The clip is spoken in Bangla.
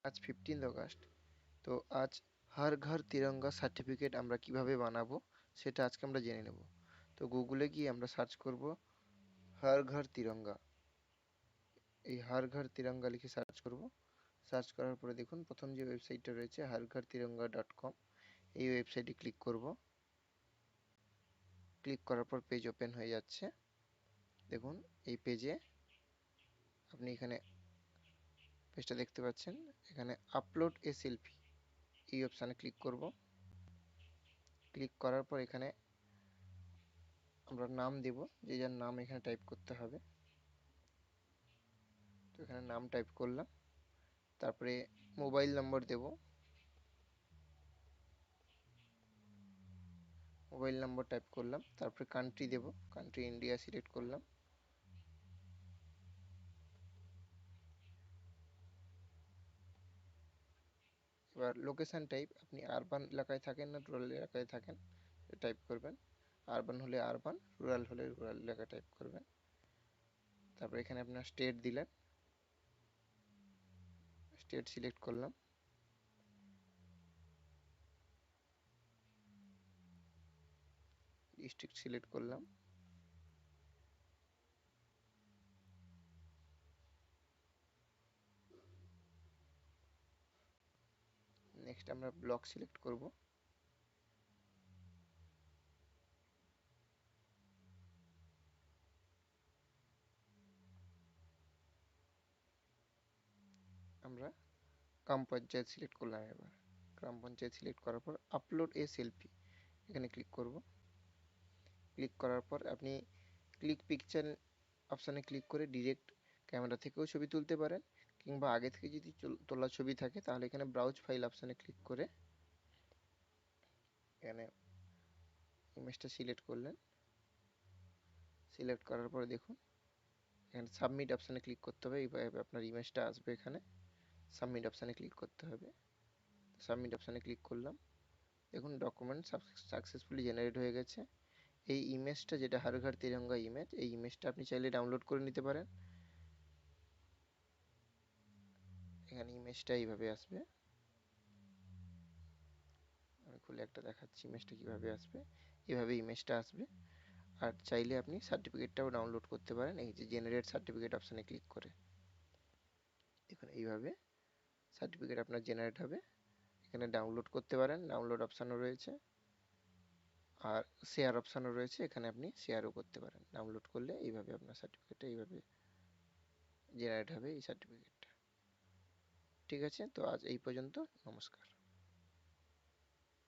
আজ 15th অগাস্ট। তো আজ হর ঘর তিরঙ্গা সার্টিফিকেট আমরা কিভাবে বানাবো সেটা আজকে আমরা জেনে নেব। তো গুগলে গিয়ে আমরা সার্চ করব হর ঘর তিরঙ্গা। এই হর ঘর তিরঙ্গা লিখে সার্চ করব। সার্চ করার পরে দেখুন প্রথম যে ওয়েবসাইটটা রয়েছে harghar-tiranga.com, এই ওয়েবসাইটে ক্লিক করব। ক্লিক করার পর পেজ ওপেন হয়ে যাচ্ছে। দেখুন এই পেজে আপনি এখানে পেজটা দেখতে পাচ্ছেন, এখানে আপলোড এ সেলফি এই অপশানে ক্লিক করব। ক্লিক করার পর এখানে আমরা নাম দেব, যে যার নাম এখানে টাইপ করতে হবে। তো এখানে নাম টাইপ করলাম, তারপরে মোবাইল নম্বর দেব। মোবাইল নম্বর টাইপ করলাম, তারপরে কান্ট্রি দেব, কান্ট্রি ইন্ডিয়া সিলেক্ট করলাম। এবার লোকেশন টাইপ, আপনি আরবান এলাকায় থাকেন না রুরাল এলাকায় থাকেন টাইপ করবেন। আরবান হলে আরবান, রুরাল হলে রুরাল এলাকা টাইপ করবেন। তারপর এখানে আপনার স্টেট দিলেন, স্টেট সিলেক্ট করলাম। ডিস্ট্রিক্ট সিলেক্ট করলাম। নেক্সট আমরা ব্লক সিলেক্ট করব। আমরা গ্রাম পঞ্চায়েত সিলেক্ট করলাম। এবার গ্রাম পঞ্চায়েত সিলেক্ট করার পর আপলোড এ সেলফি এখানে ক্লিক করব। ক্লিক করার পর আপনি ক্লিক পিকচার অপশানে ক্লিক করে ডিরেক্ট ক্যামেরা থেকেও ছবি তুলতে পারেন, কিংবা আগে থেকে যদি তোলা ছবি থাকে তাহলে এখানে ব্রাউজ ফাইল অপশানে ক্লিক করে এখানে ইমেজটা সিলেক্ট করলেন। সিলেক্ট করার পরে দেখুন এখানে সাবমিট অপশানে ক্লিক করতে হবে। এইভাবে আপনার ইমেজটা আসবে, এখানে সাবমিট অপশানে ক্লিক করতে হবে। সাবমিট অপশানে ক্লিক করলাম। দেখুন ডকুমেন্ট সাকসেসফুলি জেনারেট হয়ে গেছে। এই ইমেজটা যেটা হর ঘর তিরঙ্গা ইমেজ, এই ইমেজটা আপনি চাইলে ডাউনলোড করে নিতে পারেন। এখানে ইমেজটা এইভাবে আসবে, আমি খুলে একটা দেখাচ্ছি ইমেজটা কিভাবে আসবে। এইভাবে ইমেজটা আসবে। আর চাইলে আপনি সার্টিফিকেটটাও ডাউনলোড করতে পারেন, এই যে জেনারেট সার্টিফিকেট অপশানে ক্লিক করে। দেখুন এইভাবে সার্টিফিকেট আপনার জেনারেট হবে। এখানে ডাউনলোড করতে পারেন, ডাউনলোড অপশানও রয়েছে, আর শেয়ার অপশানও রয়েছে, এখানে আপনি শেয়ারও করতে পারেন। ডাউনলোড করলে এইভাবে আপনার সার্টিফিকেটটা এইভাবে জেনারেট হবে, এই সার্টিফিকেটটা। ঠিক আছে, তো আজ এই পর্যন্ত। নমস্কার।